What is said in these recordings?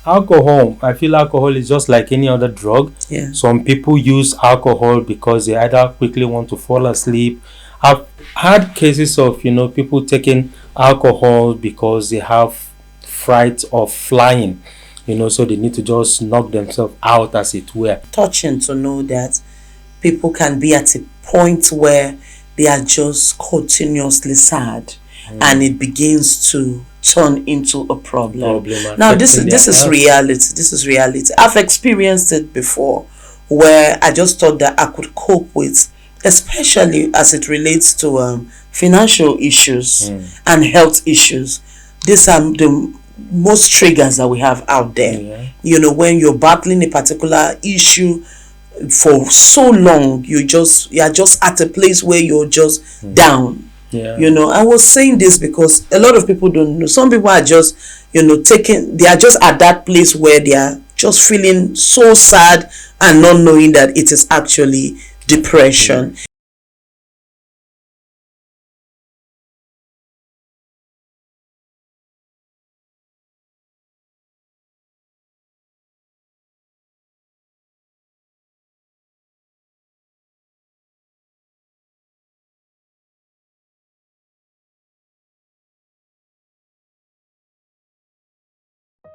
alcohol, I feel alcohol is just like any other drug. Yeah. Some people use alcohol because they either quickly want to fall asleep. I've had cases of, people taking alcohol because they have fright of flying, so they need to just knock themselves out, as it were. Touching to know that people can be at a point where they are just continuously sad, and it begins to turn into a problem. Now this is reality. This is reality. I've experienced it before, where I just thought that I could cope with, especially as it relates to financial issues and health issues. These are the most triggers that we have out there. When you're battling a particular issue for so long, you are just at a place where you're just down. I was saying this because a lot of people don't know. Some people are just they are just at that place where they are just feeling so sad and not knowing that it is actually depression.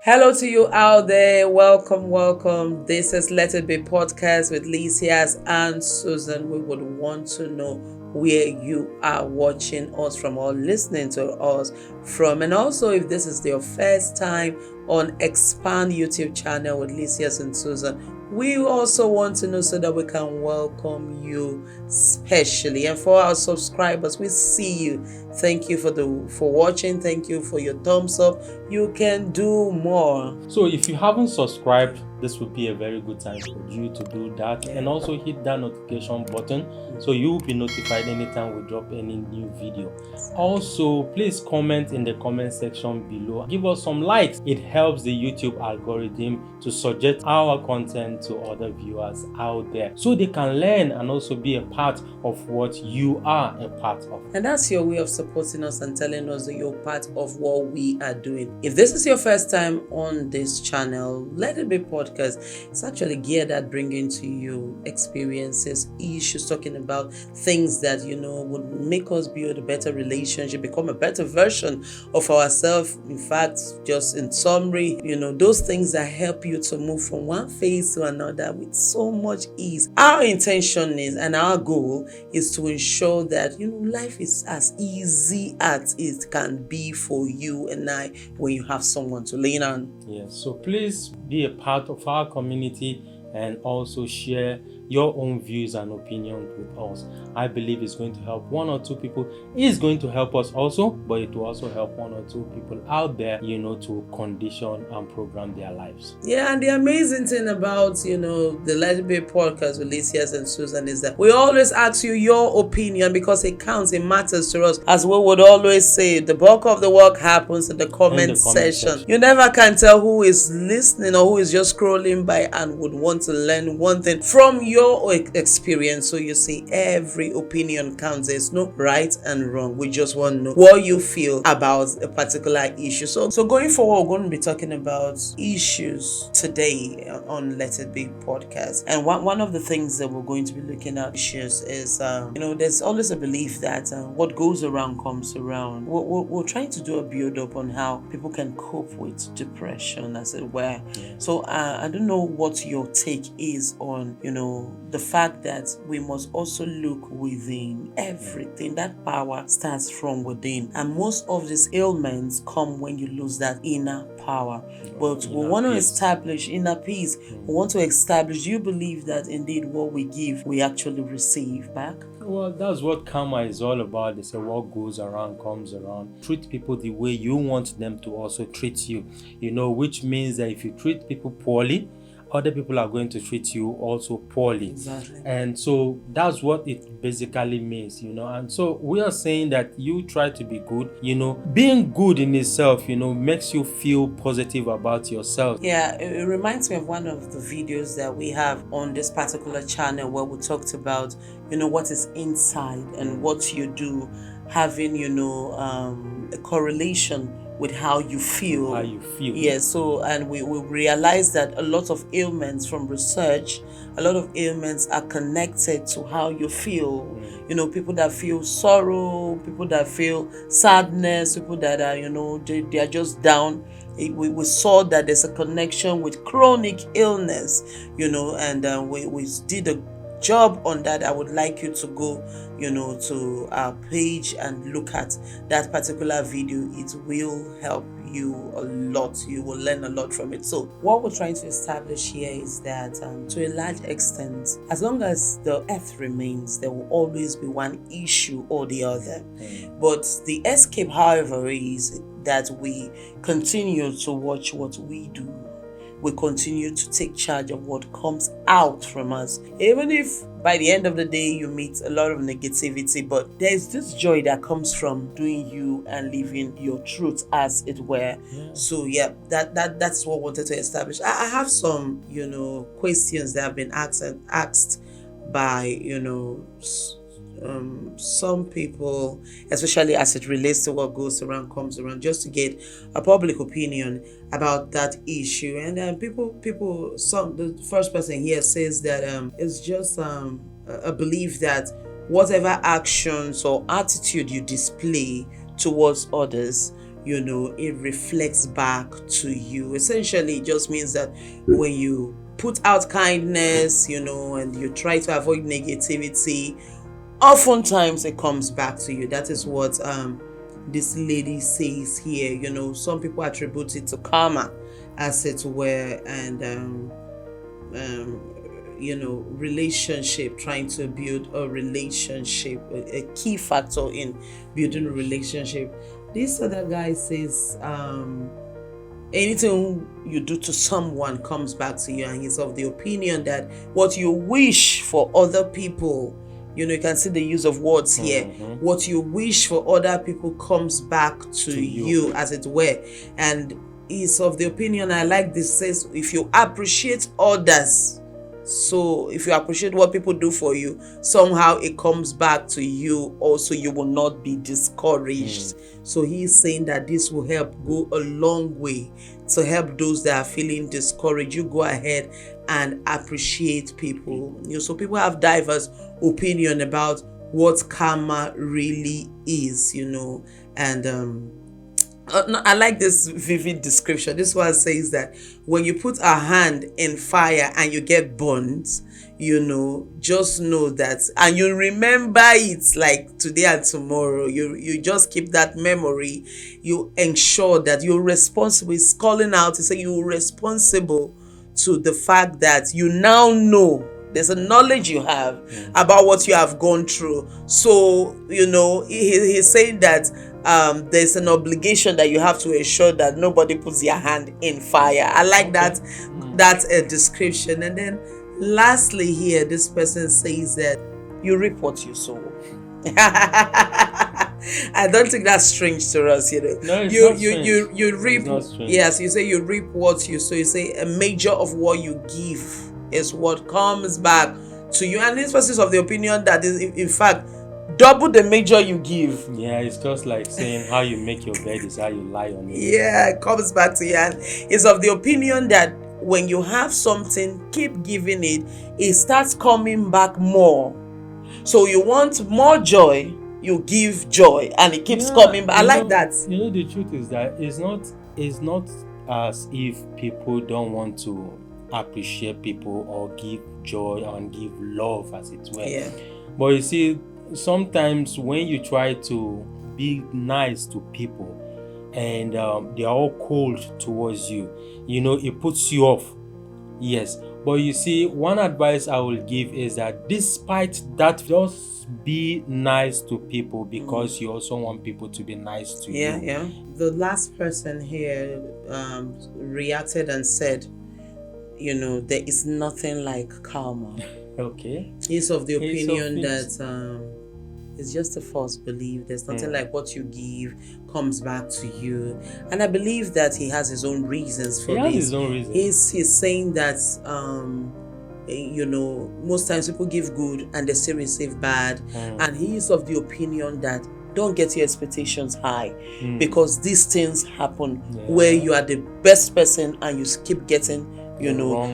Hello to you out there. Welcome. This is Let It Be podcast with Lysias and Susan. We would want to know where you are watching us from or listening to us from. And also, if this is your first time on Expand YouTube channel with Lysias and Susan, we also want to know so that we can welcome you specially. And for our subscribers, we see you. Thank you for watching. Thank you for your thumbs up. You can do more. So if you haven't subscribed, this would be a very good time for you to do that. And also hit that notification button so you will be notified anytime we drop any new video. Also, please comment in the comment section below. Give us some likes. It helps the YouTube algorithm to suggest our content to other viewers out there so they can learn and also be a part of what you are a part of. And that's your way of supporting us and telling us that you're part of what we are doing. If this is your first time on this channel, Let It Be podcast. It's actually geared at bringing to you experiences, issues, talking about things that would make us build a better relationship, become a better version of ourselves. In fact, just in summary, those things that help you to move from one phase to another with so much ease. Our intention is, and our goal is to ensure that life is as easy as it can be for you and I when you have someone to lean on. Yes, so please be a part of our community and also share your own views and opinions with us. I believe it's going to help one or two people. It's going to help us also, but it will also help one or two people out there, to condition and program their lives. Yeah, and the amazing thing about, the Let It Be podcast with Lysias and Susan is that we always ask you your opinion because it counts, it matters to us. As we would always say, the bulk of the work happens in the comment section. You never can tell who is listening or who is just scrolling by and would want to learn one thing from your experience. So you see, every opinion counts. There's no right and wrong. We just want to know what you feel about a particular issue. So going forward, we're going to be talking about issues today on Let It Be podcast. And one of the things that we're going to be looking at issues is, there's always a belief that what goes around comes around. We're trying to do a build up on how people can cope with depression, as it were. So I don't know what your take is on, the fact that we must also look within. Everything, that power starts from within, and most of these ailments come when you lose that inner power. But we want to establish inner peace. We want to establish, do you believe that indeed what we give we actually receive back? Well, that's what karma is all about. They say what goes around comes around. Treat people the way you want them to also treat you, which means that if you treat people poorly, other people are going to treat you also poorly. Exactly. And so that's what it basically means, And so we are saying that you try to be good, being good in itself, makes you feel positive about yourself. Yeah, it reminds me of one of the videos that we have on this particular channel where we talked about, what is inside and what you do having, a correlation with how you feel. How you feel. Yes, so and we realize that a lot of ailments from research, a lot of ailments are connected to how you feel. You know, people that feel sorrow, people that feel sadness, people that are, you know, they are just down. We saw that there's a connection with chronic illness, you know, and we did a job on that. I would like you to go, you know, to our page and look at that particular video. It will help you a lot. You will learn a lot from it. So what we're trying to establish here is that to a large extent, as long as the earth remains, there will always be one issue or the other. But the escape, however, is that we continue to watch what we do. We continue to take charge of what comes out from us. Even if by the end of the day you meet a lot of negativity, but there's this joy that comes from doing you and living your truth, as it were. So yeah, that's what I wanted to establish. I have some, you know, questions that have been asked by, you know, some people, especially as it relates to what goes around comes around, just to get a public opinion about that issue. And the first person here says that it's just a belief that whatever actions or attitude you display towards others, you know, it reflects back to you. Essentially, it just means that when you put out kindness, you know, and you try to avoid negativity, oftentimes it comes back to you. That is what this lady says here. You know, some people attribute it to karma, as it were, and you know, relationship, trying to build a relationship, a key factor in building a relationship. This other guy says anything you do to someone comes back to you, and he's of the opinion that what you wish for other people, you know, you can see the use of words here. What you wish for other people comes back to you, as it were. And he's of the opinion, I like this, says, if you appreciate others, so if you appreciate what people do for you, somehow it comes back to you also. You will not be discouraged. So he's saying that this will help go a long way to help those that are feeling discouraged. You go ahead and appreciate people. You know, so people have diverse opinion about what karma really is, you know. And I like this vivid description. This one says that when you put a hand in fire and you get burned, you know, just know that, and you remember it like today and tomorrow. You just keep that memory. You ensure that you're responsible. It's calling out to say you're responsible to the fact that you now know. There's a knowledge you have about what you have gone through. So, you know, he's saying that there's an obligation that you have to ensure that nobody puts their hand in fire. I like that description. And then lastly here, this person says that you reap what you sow. I don't think that's strange to us, you know. No, it's you reap. Yes, you say you reap what you sow. You say a measure of what you give is what comes back to you. And this person is of the opinion that is, in fact, double the measure you give. Yeah, it's just like saying how you make your bed is how you lie on it. Yeah, it comes back to you. And it's of the opinion that when you have something, keep giving it, it starts coming back more. So you want more joy, you give joy, and it keeps coming back. I like that. You know, the truth is that it's not as if people don't want to appreciate people or give joy and give love, as it were. Yeah. But you see, sometimes when you try to be nice to people and they are all cold towards you, you know, it puts you off. Yes. But you see, one advice I will give is that despite that, just be nice to people, because you also want people to be nice to you. Yeah. The last person here reacted and said, you know, there is nothing like karma. Okay. He's of the opinion that it's just a false belief. There's nothing like what you give comes back to you. And I believe that he has his own reasons for this. He has his own reasons. He's saying that you know, most times people give good and they still receive bad. And he is of the opinion that don't get your expectations high, because these things happen where you are the best person and you keep getting,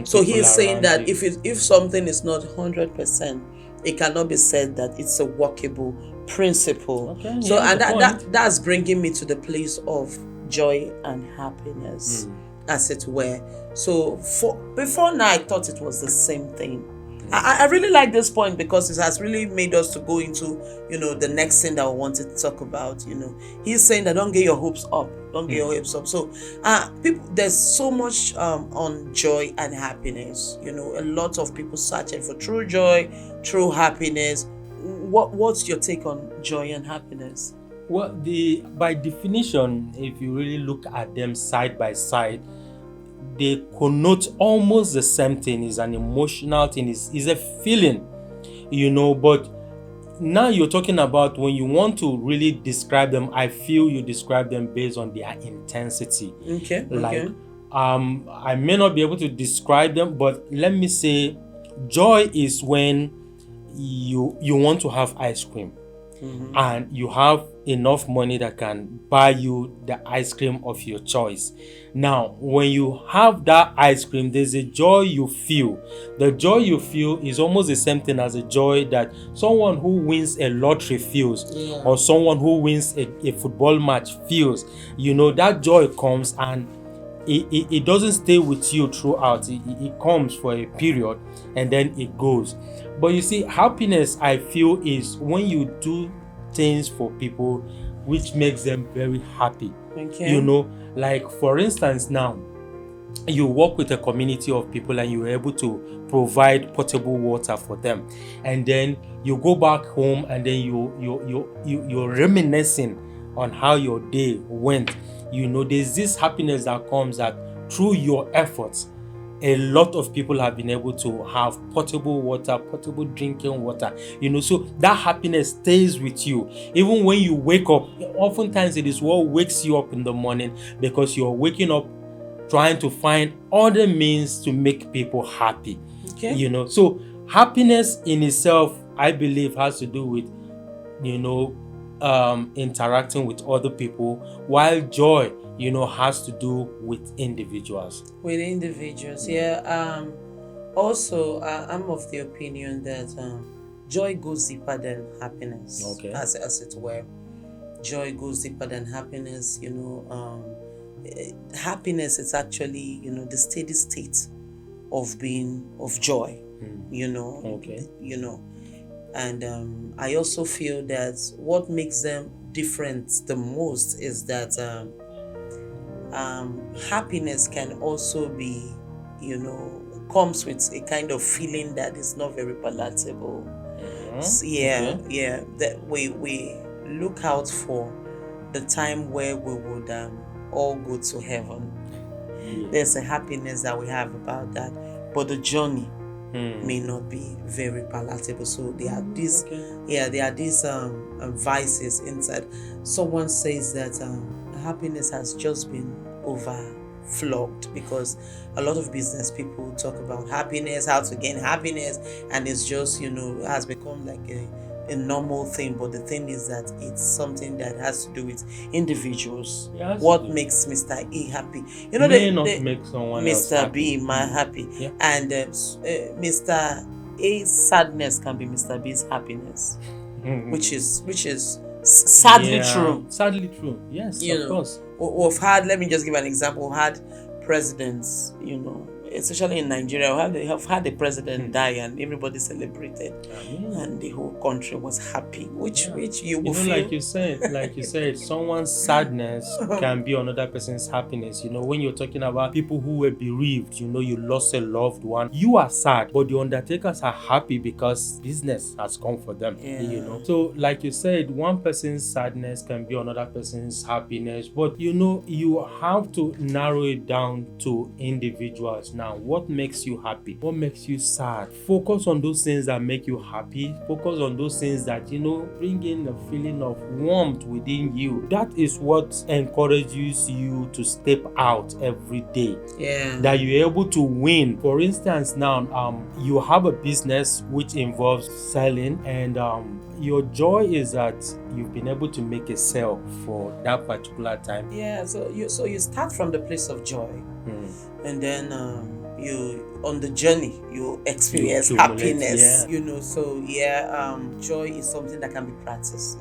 so he is saying that if something is not 100%, it cannot be said that it's a workable principle. So and that's bringing me to the place of joy and happiness, as it were. So before now I thought it was the same thing. I really like this point because it has really made us to go into, the next thing that we wanted to talk about. He's saying that don't get your hopes up. Don't get your hopes up. So people, there's so much on joy and happiness. A lot of people searching for true joy, true happiness. What's your take on joy and happiness? Well, by definition, if you really look at them side by side, they connote almost the same thing. Is an emotional thing, is a feeling, but now you're talking about when you want to really describe them, I feel you describe them based on their intensity. I may not be able to describe them, but let me say joy is when you want to have ice cream, and you have enough money that can buy you the ice cream of your choice. Now, when you have that ice cream, there's a joy you feel. The joy you feel is almost the same thing as a joy that someone who wins a lottery feels, or someone who wins a football match feels. That joy comes and it doesn't stay with you throughout. It comes for a period and then it goes. But you see, happiness, I feel, is when you do things for people which makes them very happy. Like for instance, now you work with a community of people and you're able to provide potable water for them, and then you go back home and then you're reminiscing on how your day went. There's this happiness that comes that through your efforts, a lot of people have been able to have potable water, potable drinking water, so that happiness stays with you. Even when you wake up, oftentimes it is what wakes you up in the morning, because you're waking up trying to find other means to make people happy. So happiness in itself, I believe, has to do with, interacting with other people, while joy, has to do with individuals. Also, I'm of the opinion that joy goes deeper than happiness. As it were, joy goes deeper than happiness. Happiness is actually, the steady state of being of joy. And I also feel that what makes them different the most is that happiness can also be, comes with a kind of feeling that is not very palatable. That we look out for the time where we would all go to heaven. There's a happiness that we have about that, but the journey may not be very palatable. So there are these vices inside. Someone says that happiness has just been overflogged, because a lot of business people talk about happiness, how to gain happiness, and it's just has become like a normal thing. But the thing is that it's something that has to do with individuals. What makes Mr. E happy? May not make someone else Mr. happy. B happy, and Mr. A's sadness can be Mr. B's happiness, which is sadly true. Sadly true. Yes, of course. We've had, let me just give an example. We've had presidents, especially in Nigeria, we have had a president die and everybody celebrated, and the whole country was happy. Which you will feel, like you said, someone's sadness can be another person's happiness. When you're talking about people who were bereaved, you lost a loved one, you are sad, but the undertakers are happy because business has come for them. So like you said, one person's sadness can be another person's happiness, but you have to narrow it down to individuals. Now, what makes you happy? What makes you sad? Focus on those things that make you happy. Focus on those things that, bring in a feeling of warmth within you. That is what encourages you to step out every day. That you're able to win. For instance, now, you have a business which involves selling, and your joy is that you've been able to make a sale for that particular time. Yeah, so you start from the place of joy, and then you on the journey you experience You accumulate, happiness. yeah. So joy is something that can be practiced.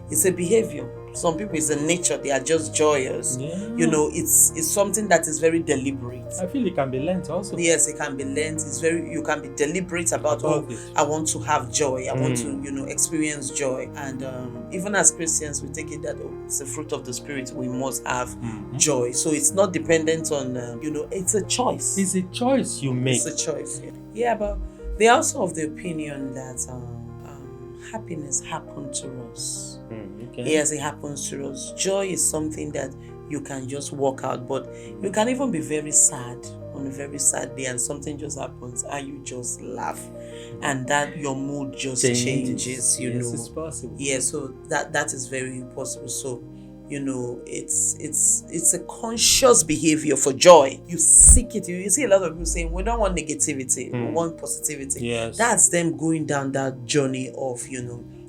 It's a behavior. Some people, it's a nature. They are just joyous. Yeah. It's something that is very deliberate. I feel it can be learned also. Yes, it can be learned. You can be deliberate about it. I want to have joy. I want to, experience joy. And even as Christians, we take it that it's a fruit of the Spirit. We must have joy. So it's not dependent on, it's a choice. It's a choice you make. It's a choice. Yeah, but they're also of the opinion that happiness happens to us. Okay. Yes, it happens to us. Joy is something that you can just walk out, but you can even be very sad on a very sad day and something just happens and you just laugh, and that your mood just changes. Yes, it's possible. Yeah, so that is very possible. So it's a conscious behavior for joy. You seek it. You see a lot of people saying we don't want negativity, we want positivity. Yes. That's them going down that journey of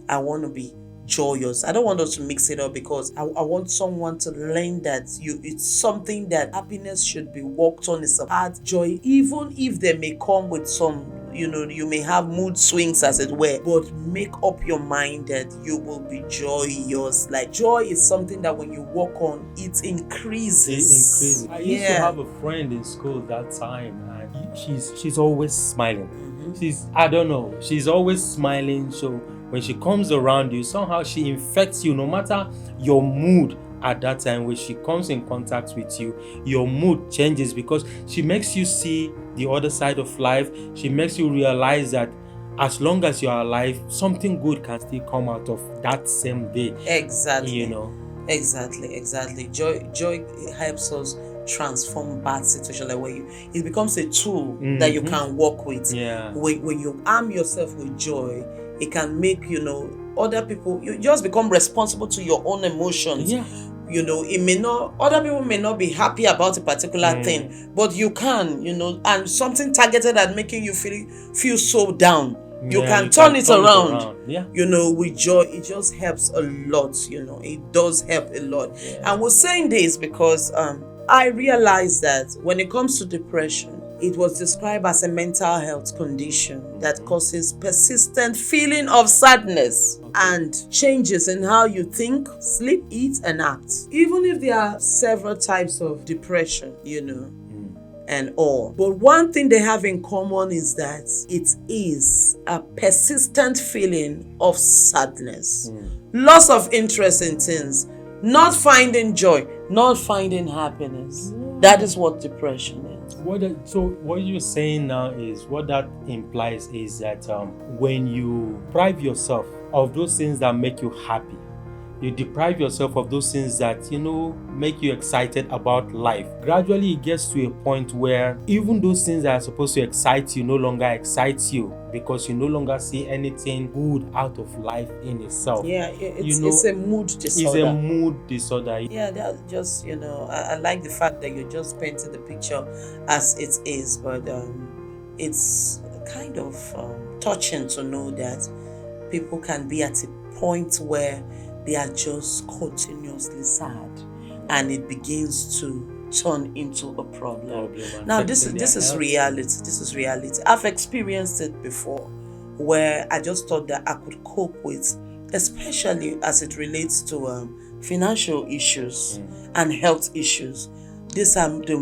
I want to be joyous. I don't want us to mix it up, because I want someone to learn that it's something that happiness should be worked on. It's a hard joy, even if they may come with some, you may have mood swings, as it were, but make up your mind that you will be joyous. Like, joy is something that when you work on, it increases. I used to have a friend in school that time, and she's always smiling. She's always smiling. So when she comes around you, somehow she infects you. No matter your mood at that time, when she comes in contact with you, your mood changes, because she makes you see the other side of life. She makes you realize that as long as you are alive, something good can still come out of that same day. Exactly. Exactly. Joy helps us transform bad situation, like where it becomes a tool that you can work with. Yeah. When you arm yourself with joy, it can make other people, you just become responsible to your own emotions. Yeah. Other people may not be happy about a particular thing, but you can, and something targeted at making you feel so down. You can turn it around. Yeah. With joy, it just helps a lot. It does help a lot. Yeah. And we're saying this because I realized that when it comes to depression, it was described as a mental health condition that causes persistent feeling of sadness and changes in how you think, sleep, eat, and act. Even if there are several types of depression, and all. But one thing they have in common is that it is a persistent feeling of sadness, loss of interest in things, not finding joy, not finding happiness. That is what depression is. So what you're saying now is, what that implies is that when you deprive yourself of those things that make you happy, you deprive yourself of those things that make you excited about life, gradually it gets to a point where even those things that are supposed to excite you no longer excite you, because you no longer see anything good out of life in itself. Yeah, it's a mood disorder. It's a mood disorder. Yeah, that's just I like the fact that you just painted the picture as it is, but it's kind of touching to know that people can be at a point where they are just continuously sad, and it begins to turn into a problem. Now, this is reality. This is reality. I've experienced it before, where I just thought that I could cope with, especially as it relates to financial issues and health issues. These are the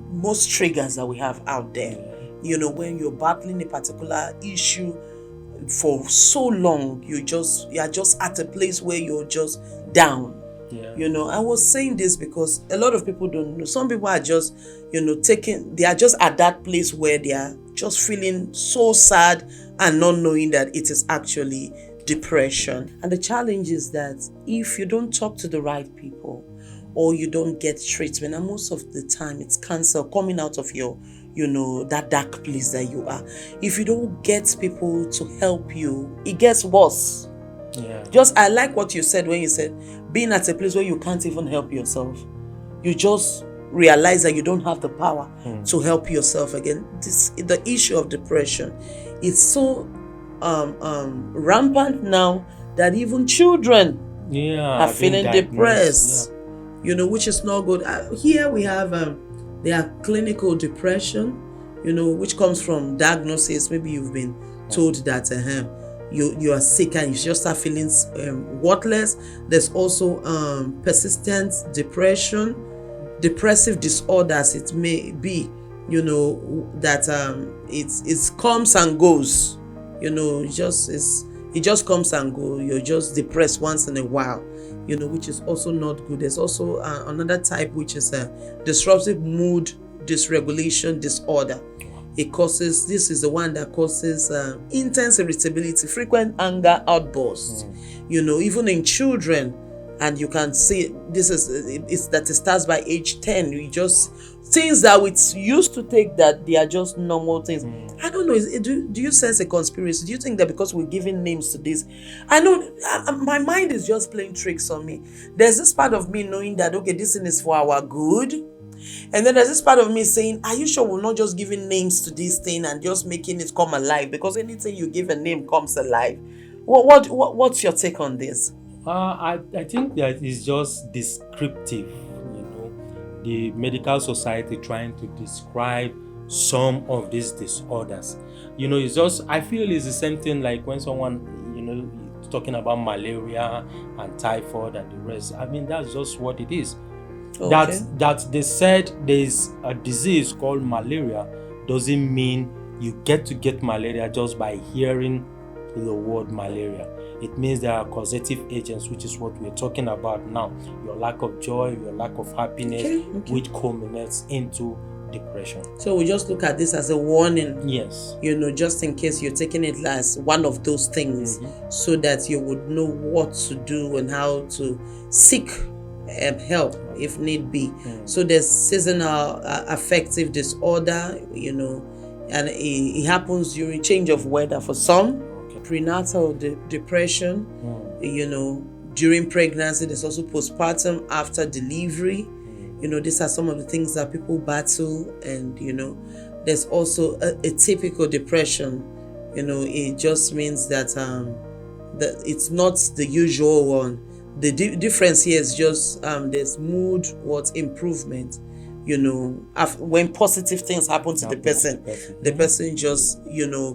most triggers that we have out there. When you're battling a particular issue for so long, you are just at a place where you're just down. I was saying this because a lot of people don't know. Some people are just they are just at that place where they are just feeling so sad and not knowing that it is actually depression. And the challenge is that if you don't talk to the right people, or you don't get treatment, and most of the time it's cancer coming out of your that dark place that you are. If you don't get people to help you, it gets worse. I like what you said when you said being at a place where you can't even help yourself. You just realize that you don't have the power to help yourself again. The issue of depression, it's so rampant now that even children are feeling depressed. Which is not good. Here we have there are clinical depression, which comes from diagnosis. Maybe you've been told that you are sick and you just start feeling worthless. There's also persistent depression, depressive disorders. It may be, that it comes and goes. It just comes and goes. You're just depressed once in a while, which is also not good. There's also another type, which is a disruptive mood dysregulation disorder. This is the one that causes intense irritability, frequent anger outbursts, even in children. And you can see it starts by age 10. We just things that we used to take that they are just normal things. I don't know. Do you sense a conspiracy? Do you think that because we're giving names to this? I know my mind is just playing tricks on me. There's this part of me knowing that, okay, this thing is for our good. And then there's this part of me saying, are you sure we're not just giving names to this thing and just making it come alive? Because anything you give a name comes alive. What's your take on this? I think that is just descriptive, the medical society trying to describe some of these disorders. It's just, I feel it's the same thing like when someone, is talking about malaria and typhoid and the rest. I mean, that's just what it is. Okay. That they said there's a disease called malaria doesn't mean you get malaria just by hearing the word malaria. It means there are causative agents, which is what we're talking about now. Your lack of joy, your lack of happiness, which culminates into depression. So we just look at this as a warning. Yes. Just in case you're taking it as one of those things, so that you would know what to do and how to seek help if need be. So there's seasonal affective disorder, and it happens during change of weather for some. Prenatal depression, during pregnancy. There's also postpartum after delivery. These are some of the things that people battle. And there's also a typical depression. It just means that that it's not the usual one. The difference here is just there's mood improvement. When positive things happen to the person just,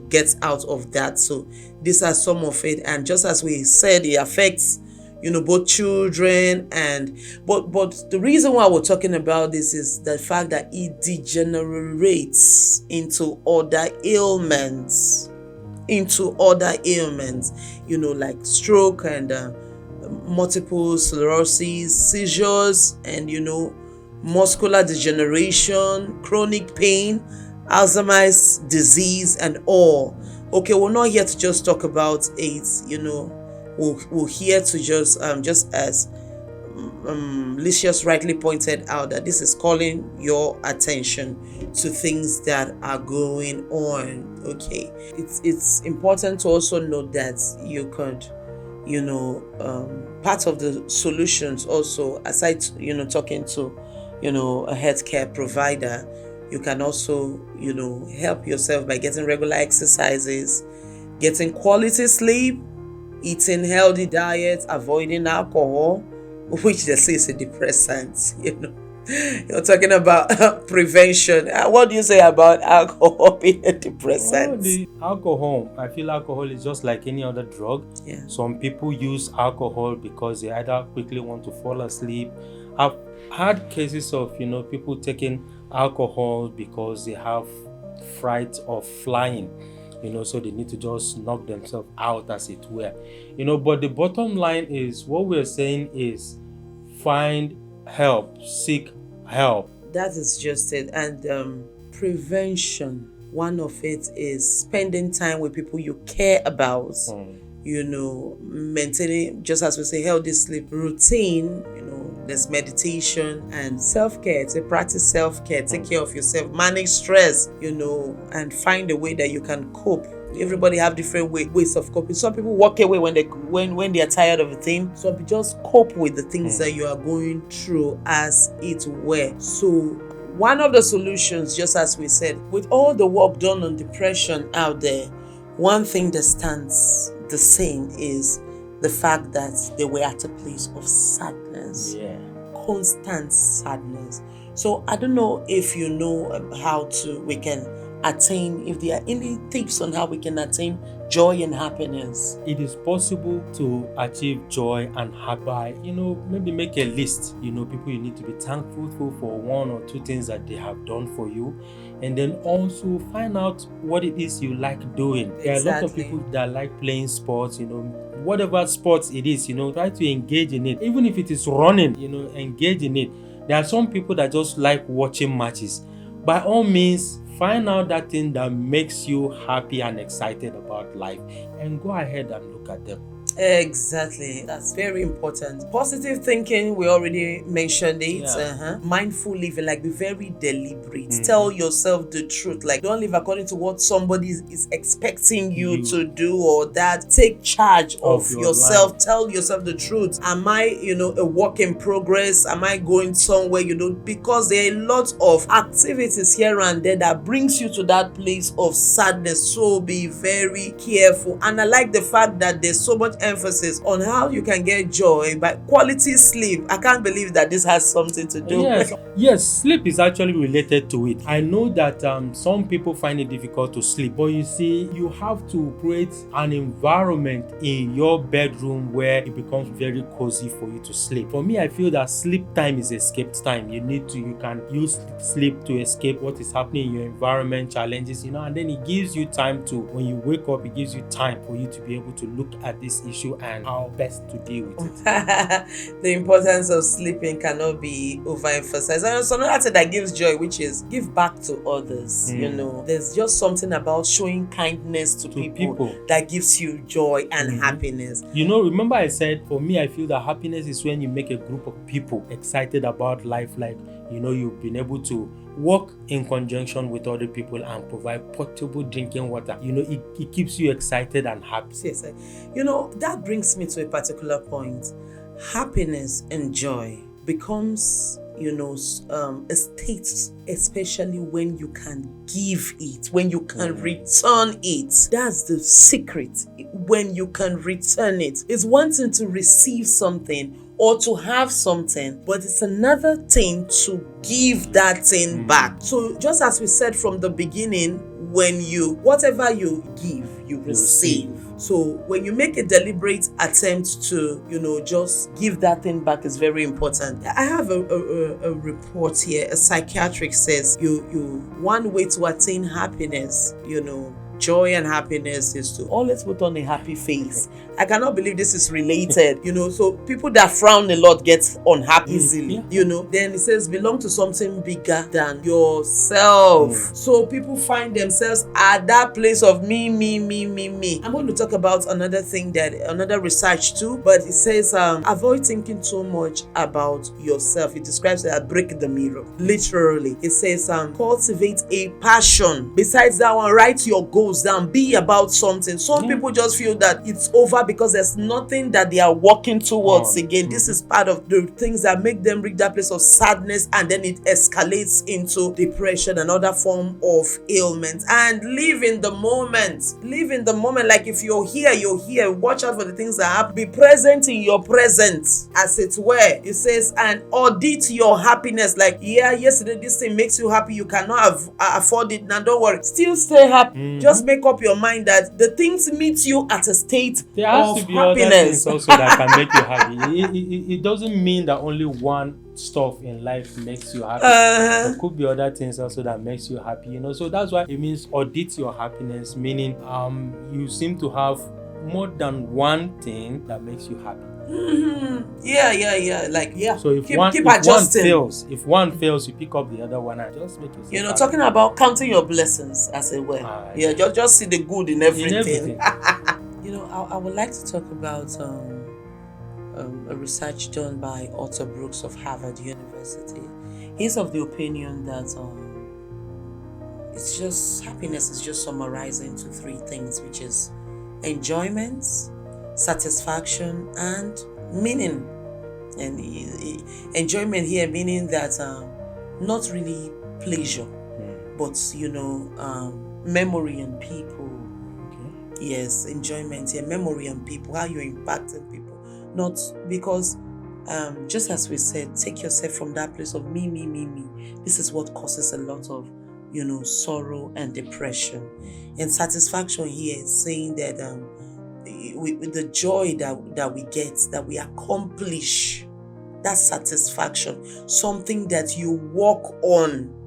gets out of that. So these are some of it. And just as we said, it affects, both children but the reason why we're talking about this is the fact that it degenerates into other ailments, like stroke and multiple sclerosis, seizures, and, muscular degeneration, chronic pain, Alzheimer's disease, and all. Okay, we're not here to just talk about AIDS. We're here to just as Lysias rightly pointed out, that this is calling your attention to things that are going on. Okay, it's important to also note that you could, part of the solutions also, aside talking to a healthcare provider, you can also help yourself by getting regular exercises, getting quality sleep, eating healthy diet, avoiding alcohol, which they say is a depressant. You're talking about prevention. What do you say about alcohol being a depressant? I feel alcohol is just like any other drug. Yeah. Some people use alcohol because they either quickly want to fall asleep. I've had cases of people taking alcohol because they have fright of flying, so they need to just knock themselves out, as it were. But the bottom line is, what we're saying is, find help, seek help. That is just it. And prevention, one of it is spending time with people you care about. Maintaining, just as we say, healthy sleep routine. There's meditation and self-care. To practice self-care, take care of yourself, manage stress, and find a way that you can cope. Everybody have different ways of coping. Some people walk away when they are tired of a thing. Some people just cope with the things that you are going through, as it were. So one of the solutions, just as we said, with all the work done on depression out there, one thing that stands the same is the fact that they were at a place of sadness, constant sadness. So I don't know if you know how we can attain, if there are any tips on how we can attain joy and happiness. It is possible to achieve joy and happiness by, maybe make a list, people you need to be thankful for one or two things that they have done for you. And then also find out what it is you like doing. There are a lot of people that like playing sports, whatever sports it is, try to engage in it. Even if it is running, engage in it. There are some people that just like watching matches. By all means, find out that thing that makes you happy and excited about life and go ahead and look at them. Exactly. That's very important. Positive thinking, we already mentioned it. Mindful living, like be very deliberate. Tell yourself the truth. Like don't live according to what somebody is expecting you to do or that. Take charge of yourself. Life. Tell yourself the truth. Am I, a work in progress? Am I going somewhere? Because there are a lot of activities here and there that brings you to that place of sadness. So be very careful. And I like the fact that there's so much emphasis on how you can get joy by quality sleep. I can't believe that this has something to do. Yes, sleep is actually related to it. I know that some people find it difficult to sleep, but you see, you have to create an environment in your bedroom where it becomes very cozy for you to sleep. For me, I feel that sleep time is escape time. You can use sleep to escape what is happening in your environment, challenges, and then it gives you time to, when you wake up, it gives you time for you to be able to look at this issue and how best to deal with it. The importance of sleeping cannot be overemphasized. And also another thing that gives joy, which is give back to others. There's just something about showing kindness to people that gives you joy and happiness. Remember I said, for me, I feel that happiness is when you make a group of people excited about life, like, you've been able to work in conjunction with other people and provide portable drinking water. It keeps you excited and happy. Yes, that brings me to a particular point. Happiness and joy becomes, a state, especially when you can give it, when you can return it. That's the secret. When you can return it. It's one thing to receive something or to have something, but it's another thing to give that thing back. So just as we said from the beginning, whatever you give, you receive. So when you make a deliberate attempt to, just give that thing back is very important. I have a report here. A psychiatric says one way to attain happiness, joy and happiness is to always put on a happy face. I cannot believe this is related, so people that frown a lot get unhappy easily, Then it says belong to something bigger than yourself. So people find themselves at that place of me. I'm going to talk about another research too, but it says avoid thinking too much about yourself. It describes it as break the mirror. Literally, it says cultivate a passion. Besides that one, write your goals down, be about something. Some people just feel that it's over because there's nothing that they are working towards again. This is part of the things that make them reach that place of sadness, and then it escalates into depression and other form of ailment. And live in the moment. Like if you're here. Watch out for the things that happen. Be present in your present, as it were. It says, and audit your happiness. Like, yesterday this thing makes you happy. You cannot afford it. Now don't worry. Still stay happy. Just make up your mind that the things meet you at a state there has of to be happiness. Other things also that can make you happy. It doesn't mean that only one stuff in life makes you happy. There could be other things also that makes you happy. So that's why it means audit your happiness, meaning you seem to have more than one thing that makes you happy. So if one fails, you pick up the other one and just make yourself happy. Talking about counting your blessings, as it were. Just see the good in everything. I would like to talk about a research done by Otto Brooks of Harvard University. He's of the opinion that happiness is just summarized into three things, which is enjoyment, satisfaction, and meaning. And enjoyment here meaning that not really pleasure, but memory and people, Yes, enjoyment, memory and people, how you're impacting people. Not because, just as we said, take yourself from that place of me, me, me, me. This is what causes a lot of, sorrow and depression. And satisfaction here is saying that with the joy that we get, that we accomplish, that satisfaction, something that you work on.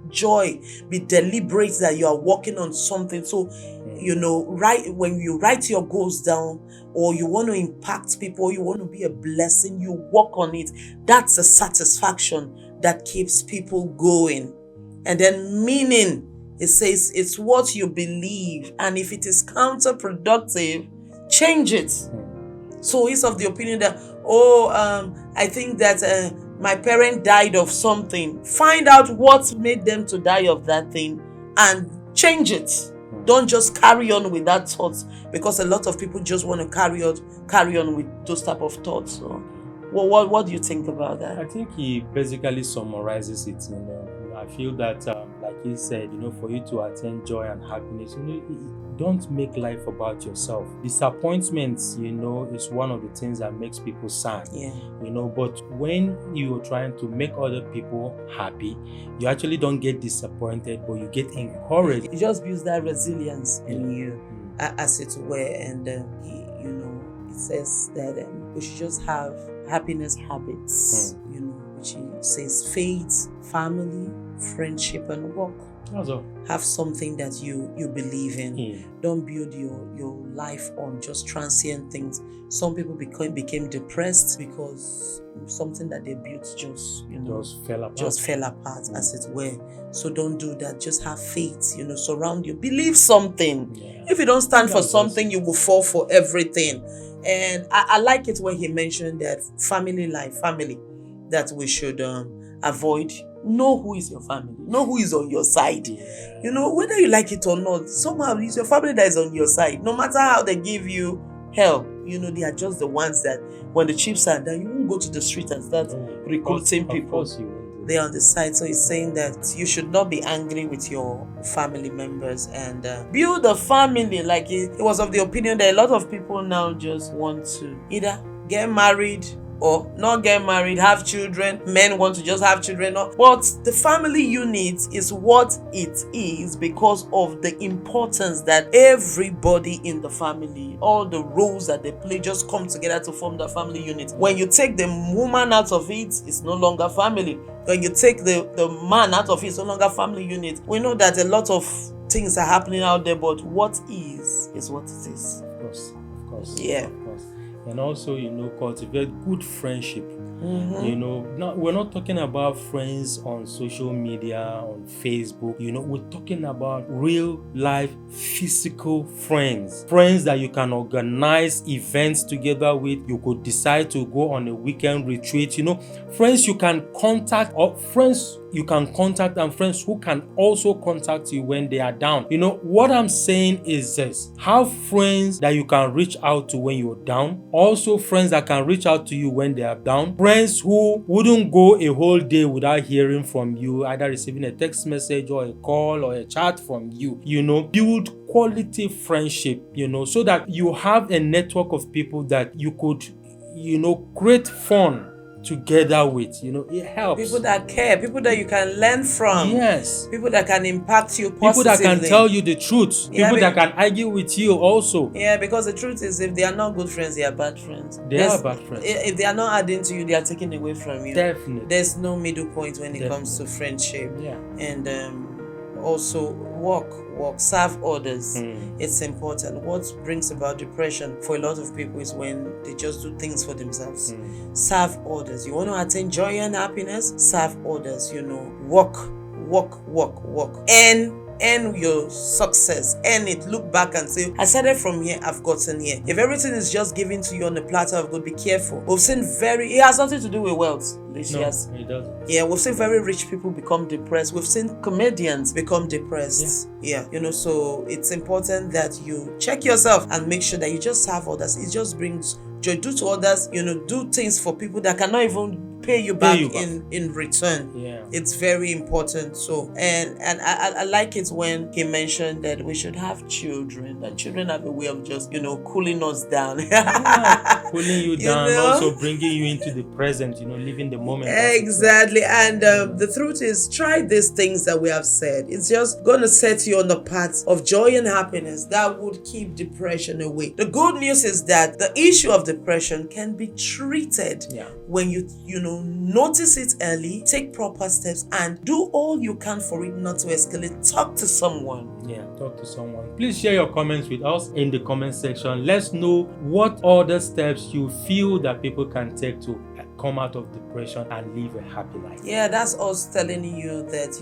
Joy, be deliberate that you are working on something. So, when you write your goals down, or you want to impact people, or you want to be a blessing, you work on it. That's a satisfaction that keeps people going. And then meaning, it says it's what you believe, and if it is counterproductive, change it. So he's of the opinion that, I think that my parent died of something. Find out what made them to die of that thing and change it. Don't just carry on with that thought, because a lot of people just want to carry on with those type of thoughts. So, what do you think about that? I think he basically summarizes it. I feel that, like he said, for you to attain joy and happiness, don't make life about yourself. Disappointments, is one of the things that makes people sad. Yeah. But when you're trying to make other people happy, you actually don't get disappointed, but you get encouraged. It just builds that resilience in you, as it were. And it says that we should just have happiness habits. Which he says faith, family, friendship, and work. Also, have something that you believe in. Don't build your life on just transient things. Some people became depressed because something that they built just fell apart, as it were. So don't do that. Just have faith. Surround you. Believe something. Yeah. If you don't stand for something, you will fall for everything. And I like it when he mentioned that family, that we should avoid. Know who is your family. Know who is on your side. Yeah. Whether you like it or not, somehow it's your family that is on your side. No matter how they give you hell, they are just the ones that when the chips are down, you won't go to the street and start recruiting people. They're on the side. So he's saying that you should not be angry with your family members and build a family. Like he was of the opinion that a lot of people now just want to either get married or not get married, have children. Men want to just have children. But the family unit is what it is because of the importance that everybody in the family, all the roles that they play, just come together to form the family unit. When you take the woman out of it, it's no longer family. When you take the man out of it, it's no longer family unit. We know that a lot of things are happening out there, but what is what it is. Of course. Yeah. Of course. And also, cultivate good friendship. Now we're not talking about friends on social media, on Facebook. We're talking about real life, physical friends. Friends that you can organize events together with. You could decide to go on a weekend retreat. Friends you can contact, or friends you can contact, and friends who can also contact you when they are down. What I'm saying is this: have friends that you can reach out to when you're down. Also, friends that can reach out to you when they are down. Friends who wouldn't go a whole day without hearing from you, either receiving a text message or a call or a chat from you. Build quality friendship, so that you have a network of people that you could, create fun together with. It helps. People that care, people that you can learn from. Yes. People that can impact you positively. People that can tell you the truth. People that can argue with you also. Yeah, because the truth is, if they are not good friends, they are bad friends. They are bad friends. If they are not adding to you, they are taking away from you. Definitely. There's no middle point when it comes to friendship. Yeah. And also work, serve others. It's important. What brings about depression for a lot of people is when they just do things for themselves. Serve others. You want to attain joy and happiness? Serve others. Work. And your success, and it look back and say, I started from here, I've gotten here. If everything is just given to you on a platter of good, be careful. We've seen it has nothing to do with wealth. Lysias. No, it doesn't. Yeah, we've seen very rich people become depressed. We've seen comedians become depressed. Yeah. So it's important that you check yourself and make sure that you just serve others. It just brings joy. Do to others, do things for people that cannot even pay you back you back. in return. Yeah. It's very important. So and I like it when he mentioned that we should have children. That children have a way of just cooling us down. Pulling you down, also bringing you into the present, living the moment. Exactly. And the truth is, try these things that we have said. It's just going to set you on the path of joy and happiness that would keep depression away. The good news is that the issue of depression can be treated when you notice it early, take proper steps, and do all you can for it not to escalate. Talk to someone. Yeah, talk to someone. Please share your comments with us in the comment section. Let's know what other steps you feel that people can take to come out of depression and live a happy life. Yeah, that's us telling you that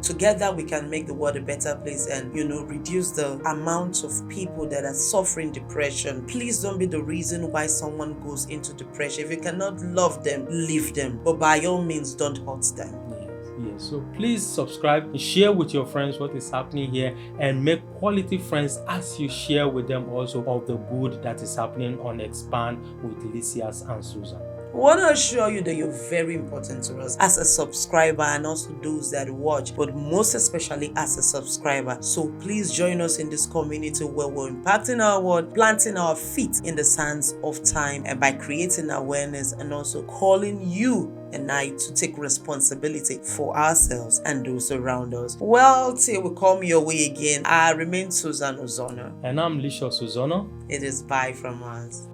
together we can make the world a better place and reduce the amount of people that are suffering depression. Please don't be the reason why someone goes into depression. If you cannot love them, leave them, but by all means don't hurt them. Yes, so please subscribe, share with your friends what is happening here, and make quality friends as you share with them also of the good that is happening on Expand with Lysias and Susan. I want to assure you that you're very important to us as a subscriber and also those that watch, but most especially as a subscriber. So please join us in this community where we're impacting our world, planting our feet in the sands of time, and by creating awareness and also calling you and I to take responsibility for ourselves and those around us. Well, till we come your way again, I remain Susan Ozona. And I'm Lysias Susan. It is bye from us.